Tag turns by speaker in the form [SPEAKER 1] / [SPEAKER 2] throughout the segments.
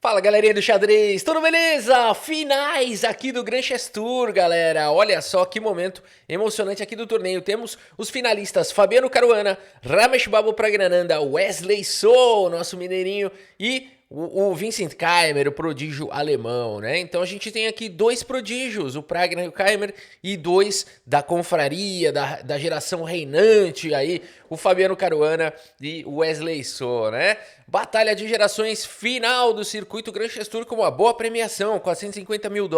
[SPEAKER 1] Fala, galerinha do xadrez, tudo beleza? Finais aqui do Grand Chess Tour, galera. Olha só que momento emocionante aqui do torneio. Temos os finalistas Fabiano Caruana, Ramesh Babu Praggnanandhaa, Wesley So, nosso mineirinho, e o Vincent Keimer, o prodígio alemão, né? Então a gente tem aqui dois prodígios, o Pragna e o Keimer, e dois da confraria, da geração reinante aí, o Fabiano Caruana e o Wesley So, né? Batalha de gerações final do circuito Grand Chess Tour com uma boa premiação, $450 mil,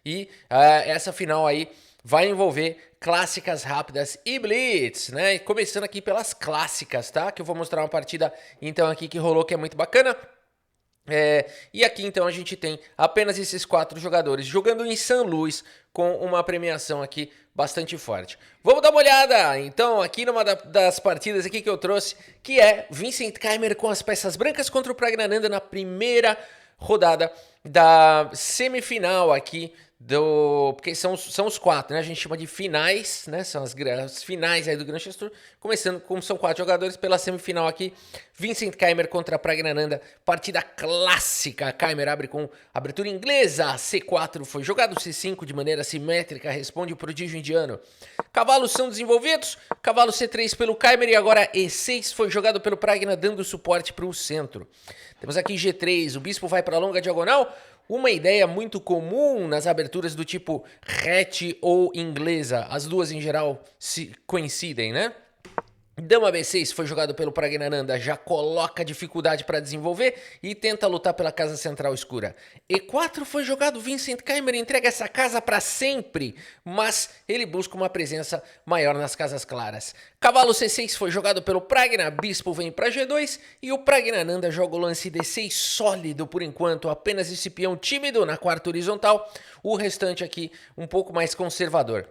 [SPEAKER 1] e essa final aí vai envolver clássicas rápidas e blitz, né? E começando aqui pelas clássicas, tá? Que eu vou mostrar uma partida então aqui que rolou que é muito bacana. E aqui então a gente tem apenas esses 4 jogadores jogando em São Luís com uma premiação aqui bastante forte. Vamos dar uma olhada então aqui numa das partidas aqui que eu trouxe, que é Vincent Keimer com as peças brancas contra o Praggnanandhaa na primeira rodada da semifinal aqui porque são os 4, né? A gente chama de finais, né? São as finais aí do Grand Chess Tour. Começando, como são 4 jogadores, pela semifinal aqui, Vincent Keimer contra Praggnanandhaa, partida clássica. Keimer abre com abertura inglesa, C4 foi jogado, C5 de maneira simétrica, responde o prodígio indiano. Cavalos são desenvolvidos, cavalo C3 pelo Keimer e agora E6 foi jogado pelo Praggnanandhaa, dando suporte para o centro. Temos aqui G3, o bispo vai para a longa diagonal. Uma ideia muito comum nas aberturas do tipo hatch ou inglesa, as duas em geral se coincidem, né? Dama B6 foi jogado pelo Praggnanandhaa, já coloca dificuldade para desenvolver e tenta lutar pela casa central escura. E4 foi jogado, Vincent Keimer entrega essa casa para sempre, mas ele busca uma presença maior nas casas claras. Cavalo C6 foi jogado pelo Pragna, bispo vem para G2 e o Praggnanandhaa joga o lance D6 sólido por enquanto, apenas esse peão tímido na quarta horizontal, o restante aqui um pouco mais conservador.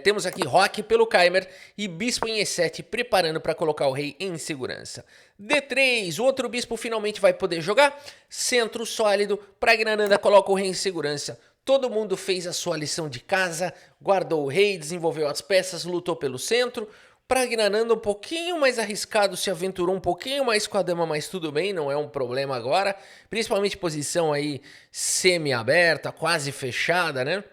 [SPEAKER 1] Temos aqui roque pelo Keimer e bispo em E7 preparando para colocar o rei em segurança. D3, o outro bispo finalmente vai poder jogar. Centro sólido, Praggnanandhaa coloca o rei em segurança. Todo mundo fez a sua lição de casa, guardou o rei, desenvolveu as peças, lutou pelo centro. Praggnanandhaa um pouquinho mais arriscado, se aventurou um pouquinho mais com a dama, mas tudo bem, não é um problema agora. Principalmente posição aí semi-aberta, quase fechada, né?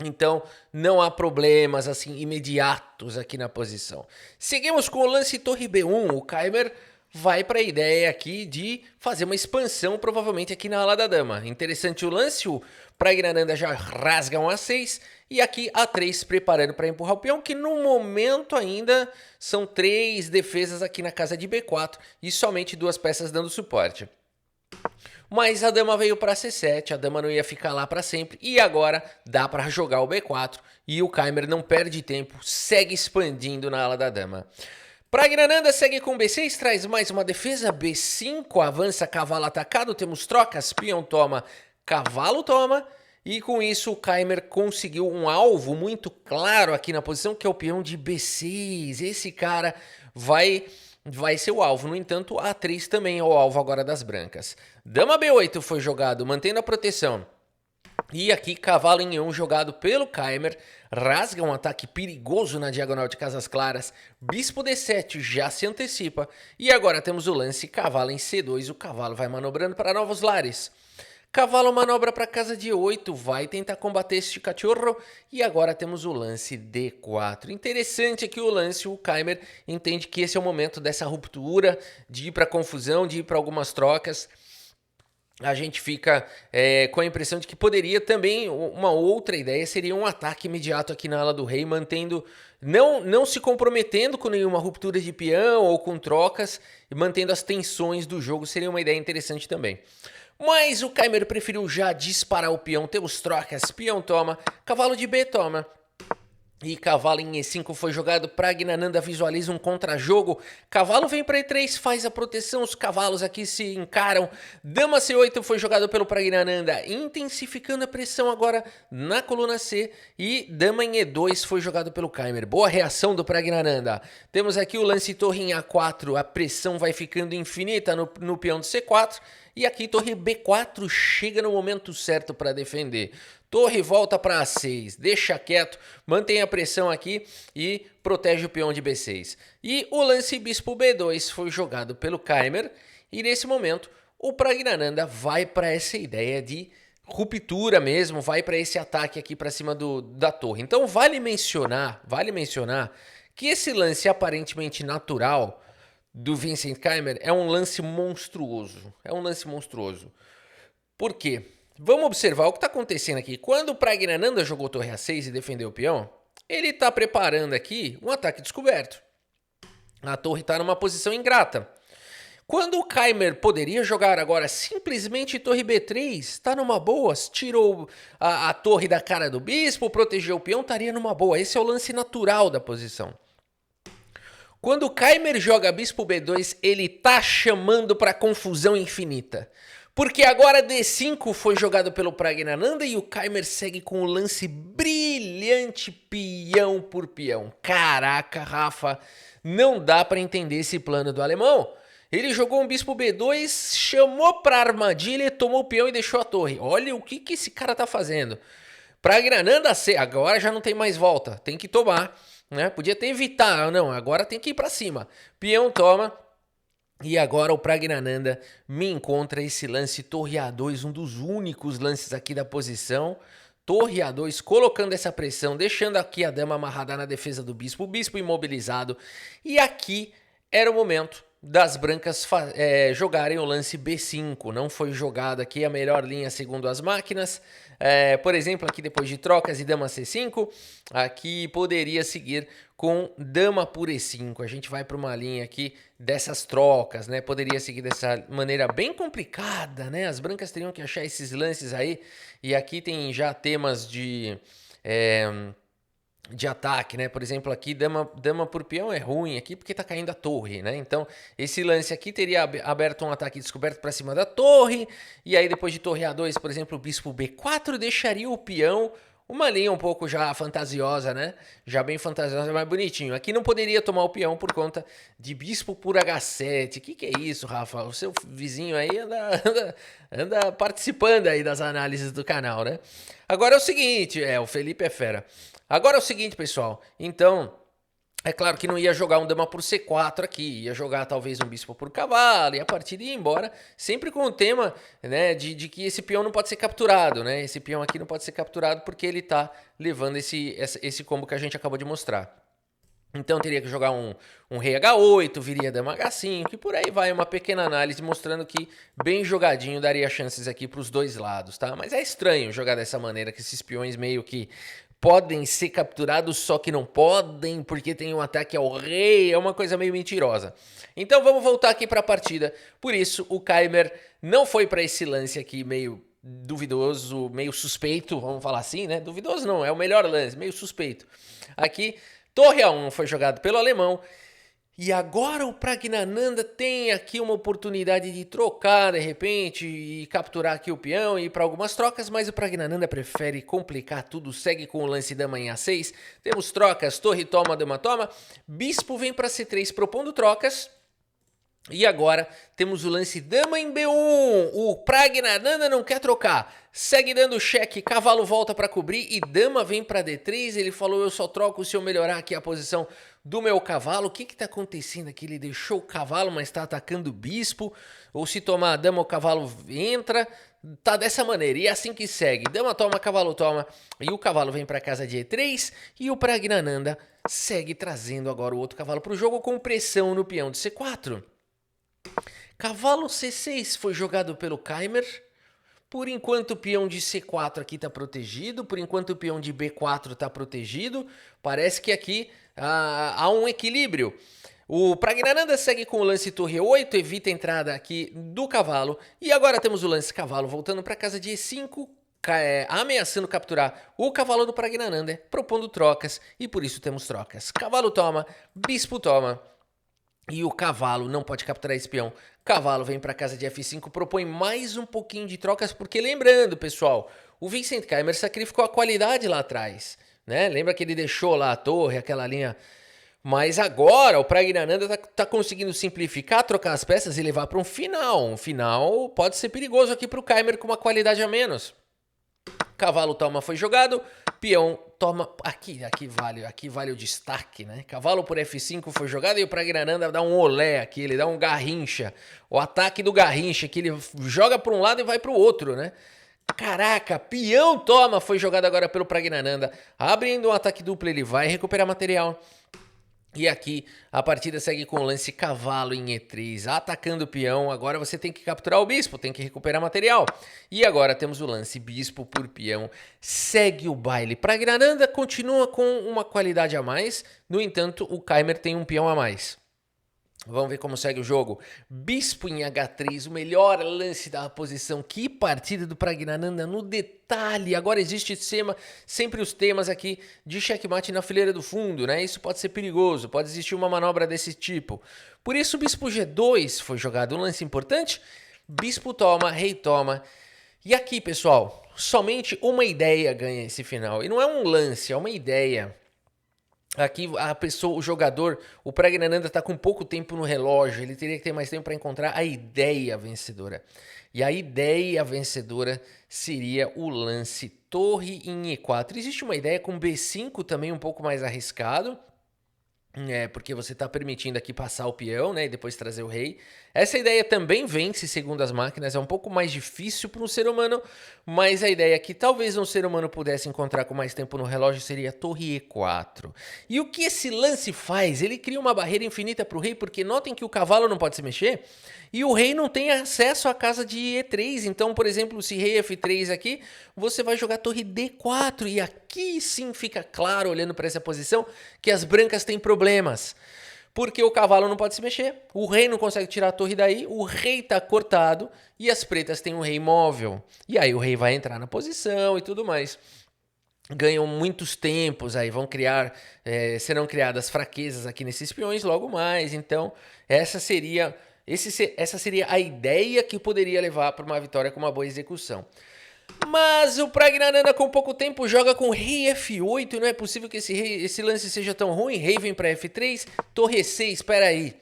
[SPEAKER 1] Então, não há problemas assim imediatos aqui na posição. Seguimos com o lance torre B1. O Keimer vai para a ideia aqui de fazer uma expansão, provavelmente aqui na ala da dama. Interessante o lance, o Praggnanandhaa já rasga um A6 e aqui A3 preparando para empurrar o peão, que no momento ainda são 3 defesas aqui na casa de B4 e somente 2 peças dando suporte. Mas a dama veio para C7, a dama não ia ficar lá para sempre e agora dá para jogar o B4 e o Keimer não perde tempo, segue expandindo na ala da dama. Praggnanandhaa segue com B6, traz mais uma defesa, B5, avança cavalo atacado, temos trocas, peão toma, cavalo toma e com isso o Keimer conseguiu um alvo muito claro aqui na posição que é o peão de B6, esse cara vai ser o alvo, no entanto, A3 também é o alvo agora das brancas. Dama B8 foi jogado, mantendo a proteção. E aqui, cavalo em E1 jogado pelo Keimer, rasga um ataque perigoso na diagonal de casas claras. Bispo D7 já se antecipa. E agora temos o lance cavalo em C2, o cavalo vai manobrando para novos lares. Cavalo manobra para casa de 8, vai tentar combater este cachorro. E agora temos o lance D4. Interessante aqui o lance, o Keimer entende que esse é o momento dessa ruptura, de ir para confusão, de ir para algumas trocas. A gente fica com a impressão de que poderia também, uma outra ideia seria um ataque imediato aqui na ala do rei, mantendo, não se comprometendo com nenhuma ruptura de peão ou com trocas, e mantendo as tensões do jogo, seria uma ideia interessante também. Mas o Keimer preferiu já disparar o peão, temos trocas, peão toma, cavalo de B toma. E cavalo em E5 foi jogado, Praggnanandhaa visualiza um contra-jogo, cavalo vem para E3, faz a proteção, os cavalos aqui se encaram, dama C8 foi jogado pelo Praggnanandhaa, intensificando a pressão agora na coluna C, e dama em E2 foi jogado pelo Keimer, boa reação do Praggnanandhaa. Temos aqui o lance torre em A4, a pressão vai ficando infinita no peão de C4, e aqui torre B4 chega no momento certo para defender. Torre volta para A6, deixa quieto, mantém a pressão aqui e protege o peão de B6. E o lance bispo B2 foi jogado pelo Keimer e nesse momento o Pragnananda vai para essa ideia de ruptura mesmo, vai para esse ataque aqui para cima da torre. Então vale mencionar que esse lance aparentemente natural do Vincent Keimer é um lance monstruoso. Por quê? Vamos observar o que está acontecendo aqui. Quando o Pragnananda jogou torre A6 e defendeu o peão, ele está preparando aqui um ataque descoberto. A torre está numa posição ingrata. Quando o Keimer poderia jogar agora simplesmente torre B3, está numa boa, tirou a torre da cara do bispo, protegeu o peão, estaria numa boa. Esse é o lance natural da posição. Quando o Keimer joga bispo B2, ele tá chamando para confusão infinita. Porque agora D5 foi jogado pelo Pragnananda e o Keimer segue com o lance brilhante peão por peão. Caraca, Rafa, não dá para entender esse plano do alemão. Ele jogou um bispo B2, chamou pra armadilha, tomou o peão e deixou a torre. Olha o que esse cara tá fazendo. Pragnananda, agora já não tem mais volta, tem que tomar, né? Podia ter evitado, não, agora tem que ir pra cima. Peão toma. E agora o Pragnananda me encontra esse lance torre A2, um dos únicos lances aqui da posição. Torre A2, colocando essa pressão, deixando aqui a dama amarrada na defesa do bispo, o bispo imobilizado. E aqui era o momento das brancas jogarem o lance B5. Não foi jogada aqui a melhor linha segundo as máquinas. Por exemplo, aqui depois de trocas e dama C5, aqui poderia seguir com dama por E5. A gente vai para uma linha aqui dessas trocas, né? Poderia seguir dessa maneira bem complicada, né? As brancas teriam que achar esses lances aí. E aqui tem já temas de ataque, né? Por exemplo, aqui dama por peão é ruim aqui porque tá caindo a torre, né? Então, esse lance aqui teria aberto um ataque descoberto para cima da torre, e aí depois de torre A2, por exemplo, o bispo B4 deixaria o peão uma linha um pouco já fantasiosa, né? Já bem fantasiosa, mais bonitinho. Aqui não poderia tomar o peão por conta de bispo por H7. Que é isso, Rafa? O seu vizinho aí anda participando aí das análises do canal, né? Agora é o seguinte, o Felipe é fera. Agora é o seguinte, pessoal, então, é claro que não ia jogar um dama por C4 aqui, ia jogar talvez um bispo por cavalo, e a partida ia embora, sempre com o tema, né, de que esse peão não pode ser capturado, né, esse peão aqui não pode ser capturado porque ele tá levando esse combo que a gente acabou de mostrar. Então teria que jogar um rei H8, viria dama H5, e por aí vai, uma pequena análise mostrando que bem jogadinho daria chances aqui para os dois lados, tá? Mas é estranho jogar dessa maneira, que esses peões meio que podem ser capturados, só que não podem, porque tem um ataque ao rei, é uma coisa meio mentirosa. Então vamos voltar aqui para a partida. Por isso, o Keimer não foi para esse lance aqui meio duvidoso, meio suspeito, vamos falar assim, né? Duvidoso não, é o melhor lance, meio suspeito. Aqui, torre A1 foi jogado pelo alemão. E agora o Pragnananda tem aqui uma oportunidade de trocar de repente e capturar aqui o peão e ir para algumas trocas, mas o Pragnananda prefere complicar tudo, segue com o lance dama em A6. Temos trocas, torre toma, dama toma, bispo vem para C3 propondo trocas. E agora temos o lance dama em B1, o Pragnananda não quer trocar, segue dando cheque, cavalo volta para cobrir e dama vem para D3, ele falou eu só troco se eu melhorar aqui a posição do meu cavalo. O que está acontecendo aqui? Ele deixou o cavalo, mas está atacando o bispo, ou se tomar a dama o cavalo entra, tá dessa maneira, e é assim que segue, dama toma, cavalo toma, e o cavalo vem para casa de E3, e o Pragnananda segue trazendo agora o outro cavalo para o jogo com pressão no peão de C4. Cavalo C6 foi jogado pelo Keimer. Por enquanto o peão de C4 aqui está protegido. Por enquanto o peão de B4 está protegido. Parece que aqui há um equilíbrio. O Pragnananda segue com o lance torre 8, evita a entrada aqui do cavalo. E agora temos o lance cavalo voltando para casa de E5, ameaçando capturar o cavalo do Pragnananda, propondo trocas. E por isso temos trocas. Cavalo toma, bispo toma. E o cavalo não pode capturar esse peão. Cavalo vem para casa de F5, propõe mais um pouquinho de trocas, porque lembrando, pessoal, o Vincent Keimer sacrificou a qualidade lá atrás, né? Lembra que ele deixou lá a torre, aquela linha. Mas agora o Pragnananda tá conseguindo simplificar, trocar as peças e levar para um final. Um final pode ser perigoso aqui para o Keimer com uma qualidade a menos. Cavalo toma foi jogado, peão toma... Aqui vale o destaque, né? Cavalo por F5 foi jogado e o Praggnanandha dá um olé aqui, ele dá um Garrincha. O ataque do Garrincha, que ele joga para um lado e vai para o outro, né? Caraca, peão toma, foi jogado agora pelo Praggnanandha. Abrindo um ataque duplo, ele vai recuperar material. E aqui a partida segue com o lance cavalo em E3, atacando o peão. Agora você tem que capturar o bispo, tem que recuperar material. E agora temos o lance bispo por peão. Segue o baile. Praggnanandha continua com uma qualidade a mais, no entanto o Khmer tem um peão a mais. Vamos ver como segue o jogo. Bispo em H3, o melhor lance da posição. Que partida do Praggnanandha no detalhe. Agora existe sempre os temas aqui de checkmate na fileira do fundo, né? Isso pode ser perigoso, pode existir uma manobra desse tipo. Por isso, Bispo G2 foi jogado. Um lance importante. Bispo toma, rei toma. E aqui, pessoal, somente uma ideia ganha esse final. E não é um lance, é uma ideia. Aqui o jogador, o Praggnanandha está com pouco tempo no relógio, ele teria que ter mais tempo para encontrar a ideia vencedora. E a ideia vencedora seria o lance torre em E4. Existe uma ideia com B5 também um pouco mais arriscado, porque você está permitindo aqui passar o peão, né, e depois trazer o rei. Essa ideia também vence, segundo as máquinas, é um pouco mais difícil para um ser humano, mas a ideia que talvez um ser humano pudesse encontrar com mais tempo no relógio seria torre E4. E o que esse lance faz? Ele cria uma barreira infinita para o rei, porque notem que o cavalo não pode se mexer, e o rei não tem acesso à casa de E3, então, por exemplo, se rei F3 aqui, você vai jogar torre D4, e aqui sim fica claro, olhando para essa posição, que as brancas têm problemas. Porque o cavalo não pode se mexer, o rei não consegue tirar a torre daí, o rei está cortado, e as pretas têm um rei móvel. E aí o rei vai entrar na posição e tudo mais. Ganham muitos tempos, aí serão criadas fraquezas aqui nesses peões logo mais, então essa seria a ideia que poderia levar para uma vitória com uma boa execução. Mas o Praggnanandha com pouco tempo joga com rei F8, não é possível que esse lance seja tão ruim. Rei vem para F3, torre E6, espera aí.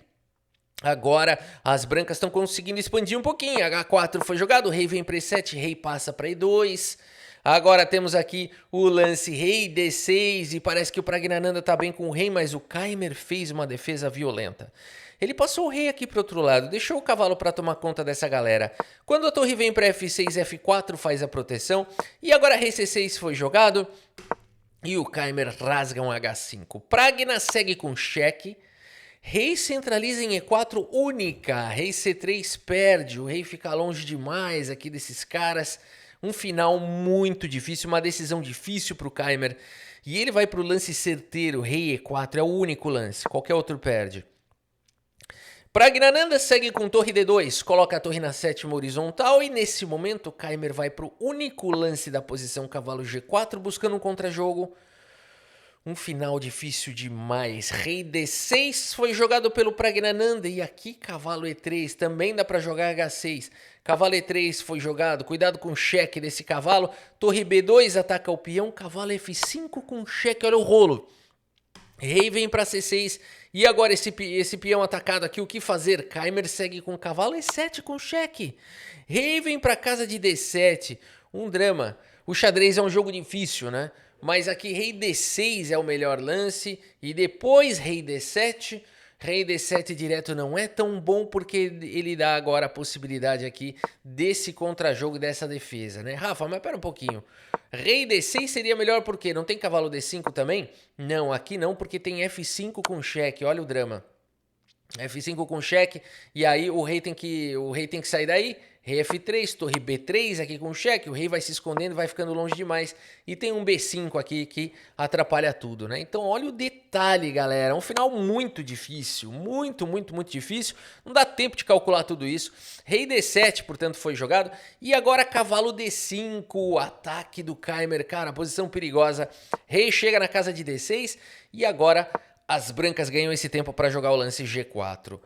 [SPEAKER 1] Agora as brancas estão conseguindo expandir um pouquinho, H4 foi jogado, rei vem para E7, rei passa para E2. Agora temos aqui o lance rei D6 e parece que o Praggnanandha está bem com o rei, mas o Khmer fez uma defesa violenta. Ele passou o rei aqui para o outro lado, deixou o cavalo para tomar conta dessa galera. Quando a torre vem para F6, F4 faz a proteção. E agora rei C6 foi jogado e o Khmer rasga um H5. Pragna segue com cheque. Rei centraliza em E4 única. Rei C3 perde, o rei fica longe demais aqui desses caras. Um final muito difícil, uma decisão difícil para o Khmer. E ele vai para o lance certeiro, rei E4, é o único lance, qualquer outro perde. Praggnanandha segue com torre D2, coloca a torre na sétima horizontal e nesse momento o Khmer vai para o único lance da posição cavalo G4 buscando um contrajogo. Um final difícil demais. Rei D6 foi jogado pelo Praggnanandha e aqui cavalo E3 também dá para jogar H6. Cavalo E3 foi jogado, cuidado com o cheque desse cavalo. Torre B2 ataca o peão, cavalo F5 com cheque, olha o rolo. Rei vem para C6 e agora esse peão atacado aqui, o que fazer? Khmer segue com cavalo E7 com cheque. Rei vem para casa de D7, um drama. O xadrez é um jogo difícil, né? Mas aqui rei D6 é o melhor lance e depois rei D7. Rei D7 direto não é tão bom porque ele dá agora a possibilidade aqui desse contrajogo, dessa defesa, né? Rafa, mas pera um pouquinho. Rei D6 seria melhor porque não tem cavalo D5 também? Não, aqui não, porque tem F5 com cheque, olha o drama. F5 com cheque, e aí o rei tem que sair daí. Rei F3, torre B3 aqui com cheque, o rei vai se escondendo, vai ficando longe demais. E tem um B5 aqui que atrapalha tudo, né? Então olha o detalhe, galera, um final muito difícil, muito difícil. Não dá tempo de calcular tudo isso. Rei D7, portanto, foi jogado. E agora cavalo D5, ataque do Khmer, cara, posição perigosa. Rei chega na casa de D6 e agora as brancas ganham esse tempo para jogar o lance G4.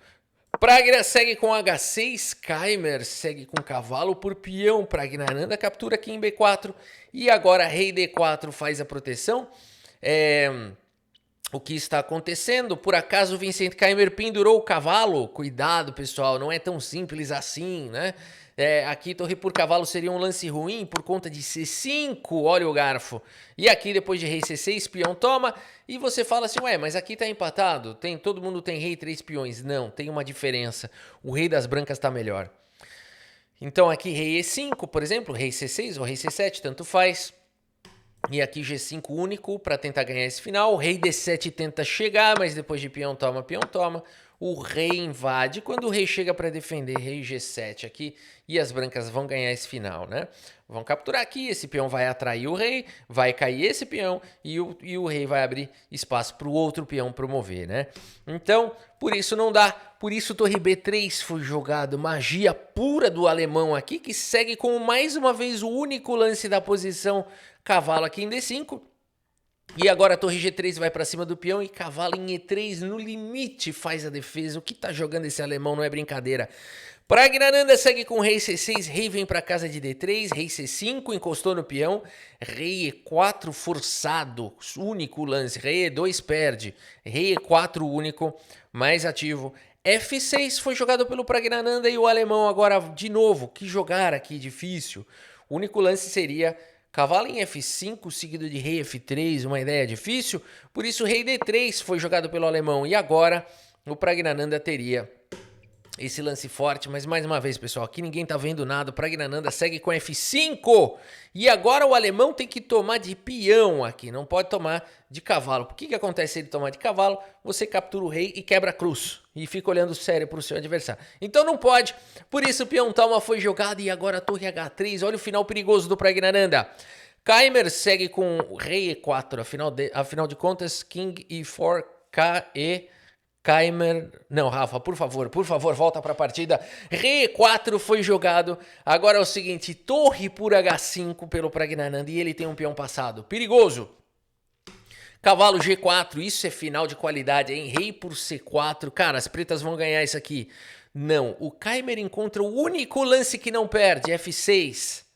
[SPEAKER 1] Pragna segue com H6, Khmer segue com cavalo por peão, Praggnanandha captura aqui em B4 e agora rei D4 faz a proteção. O que está acontecendo? Por acaso o Vincent Khmer pendurou o cavalo? Cuidado, pessoal, não é tão simples assim, né? Aqui torre por cavalo seria um lance ruim por conta de C5, olha o garfo. E aqui depois de rei C6, peão toma, e você fala assim, ué, mas aqui tá empatado, todo mundo tem rei e 3 peões. Não, tem uma diferença, o rei das brancas tá melhor. Então aqui rei E5, por exemplo, rei C6 ou rei C7, tanto faz. E aqui G5 único para tentar ganhar esse final. O rei D7 tenta chegar, mas depois de peão toma. O rei invade. Quando o rei chega para defender, rei G7 aqui. E as brancas vão ganhar esse final, né? Vão capturar aqui, esse peão vai atrair o rei, vai cair esse peão e o rei vai abrir espaço para o outro peão promover, né? Então, por isso não dá. Por isso torre B3 foi jogado. Magia pura do alemão aqui, que segue como mais uma vez o único lance da posição cavalo aqui em D5. E agora a torre G3 vai para cima do peão e cavalo em E3 no limite faz a defesa. O que tá jogando esse alemão não é brincadeira. Pragnananda segue com rei C6, rei vem para casa de D3, rei C5, encostou no peão, rei E4 forçado, único lance, rei E2 perde, rei E4 único, mais ativo. F6 foi jogado pelo Pragnananda e o alemão agora de novo, que jogar aqui difícil. O único lance seria cavalo em F5 seguido de rei F3, uma ideia difícil, por isso rei D3 foi jogado pelo alemão e agora o Pragnananda teria esse lance forte, mas mais uma vez, pessoal, aqui ninguém tá vendo nada. O Pragnananda segue com F5. E agora o alemão tem que tomar de peão aqui, não pode tomar de cavalo. Por que acontece se ele tomar de cavalo? Você captura o rei e quebra a cruz. E fica olhando sério pro seu adversário. Então não pode. Por isso o peão toma foi jogado e agora a torre H3. Olha o final perigoso do Pragnananda. Keimer segue com o rei E4. Afinal de contas, King E4, KE... Keimer... Não, Rafa, por favor, volta para a partida. Rei E4 foi jogado. Agora é o seguinte, torre por H5 pelo Pragnananda e ele tem um peão passado. Perigoso. Cavalo G4, isso é final de qualidade, hein? Rei por C4. Cara, as pretas vão ganhar isso aqui. Não, o Keimer encontra o único lance que não perde, F6.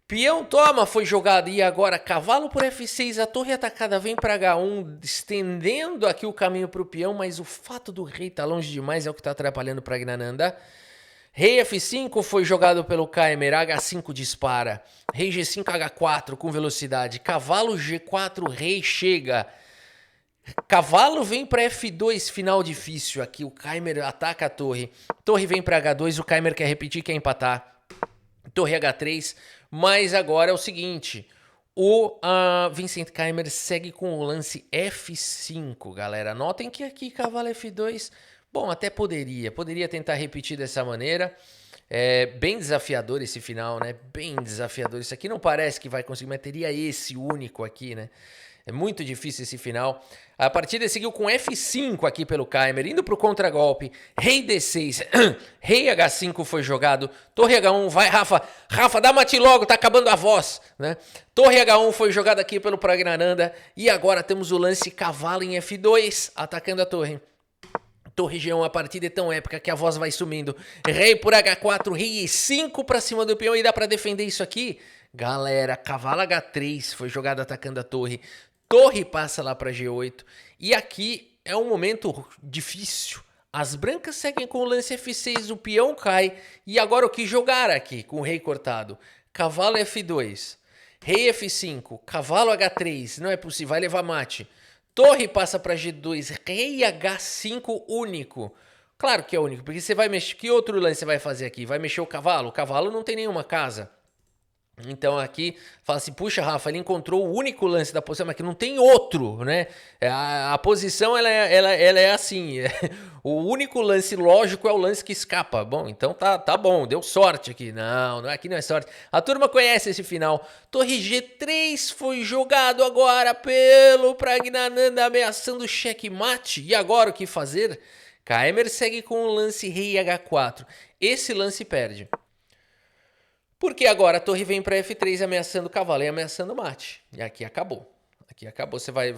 [SPEAKER 1] Peão toma, foi jogado, e agora cavalo por F6, a torre atacada vem para H1, estendendo aqui o caminho para o peão, mas o fato do rei tá longe demais é o que está atrapalhando o Pragnananda. Rei F5 foi jogado pelo Keimer, H5 dispara, rei G5, H4 com velocidade, cavalo G4, rei chega. Cavalo vem para F2, final difícil aqui, o Keimer ataca a torre vem para H2, o Keimer quer repetir, quer empatar, torre H3... Mas agora é o seguinte, o Vincent Keimer segue com o lance F5, galera. Notem que aqui cavalo F2, bom, até poderia tentar repetir dessa maneira. É bem desafiador esse final, né? Bem desafiador. Isso aqui não parece que vai conseguir, mas teria esse único aqui, né? É muito difícil esse final. A partida seguiu com F5 aqui pelo Keimer, indo para o contragolpe. Rei D6, rei H5 foi jogado. Torre H1, vai Rafa. Rafa, dá mate logo, tá acabando a voz, né? Torre H1 foi jogada aqui pelo Pragnananda. E agora temos o lance cavalo em F2, atacando a torre. Torre G1, a partida é tão épica que a voz vai sumindo. Rei por H4, rei E5 para cima do peão. E dá para defender isso aqui? Galera, cavalo H3 foi jogado atacando a torre. Torre passa lá para G8. E aqui é um momento difícil. As brancas seguem com o lance F6, o peão cai. E agora o que jogar aqui com o rei cortado? Cavalo F2, rei F5, cavalo H3. Não é possível, vai levar mate. Torre passa para G2, rei H5 único. Claro que é único, porque você vai mexer... Que outro lance você vai fazer aqui? Vai mexer o cavalo? O cavalo não tem nenhuma casa. Então aqui fala assim, puxa Rafa, ele encontrou o único lance da posição, mas que não tem outro, né? A posição ela é assim, o único lance lógico é o lance que escapa. Bom, então tá bom, deu sorte aqui. Não, aqui não é sorte. A turma conhece esse final. Torre G3 foi jogado agora pelo Pragnananda ameaçando checkmate. E agora o que fazer? Keimer segue com o lance rei H4. Esse lance perde. Porque agora a torre vem para F3 ameaçando o cavalo e ameaçando o mate. E aqui acabou. Aqui acabou. Você vai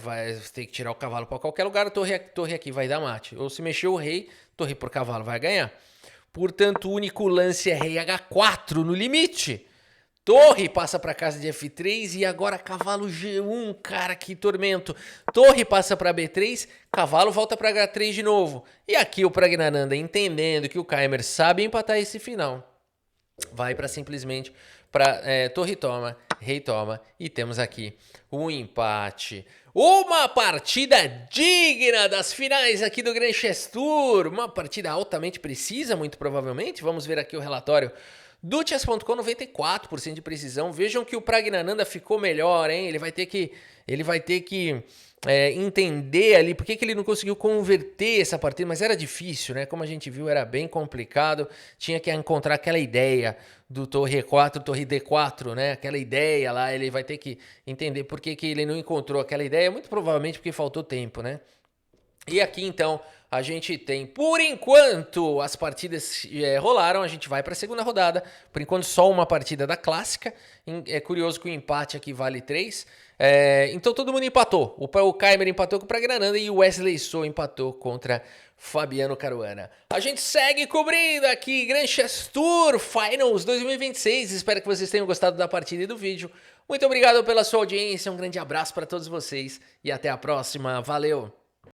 [SPEAKER 1] ter que tirar o cavalo para qualquer lugar, a torre aqui vai dar mate. Ou se mexer o rei, torre por cavalo vai ganhar. Portanto, o único lance é rei H4 no limite. Torre passa para casa de F3 e agora cavalo G1, cara, que tormento. Torre passa para B3, cavalo volta para H3 de novo. E aqui o Pragnananda entendendo que o Keimer sabe empatar esse final. vai para simplesmente para torre toma, rei toma, e temos aqui um empate. Uma partida digna das finais aqui do Grand Chess Tour, uma partida altamente precisa, muito provavelmente. Vamos ver aqui o relatório do Chess.com, 94% de precisão. Vejam que o Praggnanandhaa ficou melhor, hein? Ele vai ter que entender ali por que ele não conseguiu converter essa partida, mas era difícil, né? Como a gente viu, era bem complicado. Tinha que encontrar aquela ideia do torre E4, torre D4, né? Aquela ideia lá, ele vai ter que entender por que ele não encontrou aquela ideia, muito provavelmente porque faltou tempo, né? E aqui então a gente tem, por enquanto, as partidas rolaram, a gente vai para a segunda rodada. Por enquanto só uma partida da clássica. É curioso que o empate aqui vale 3. Então todo mundo empatou. O Kaymer empatou com o Praggnanandhaa e o Wesley So empatou contra Fabiano Caruana. A gente segue cobrindo aqui Grand Chess Tour Finals 2026. Espero que vocês tenham gostado da partida e do vídeo. Muito obrigado pela sua audiência, um grande abraço para todos vocês e até a próxima. Valeu!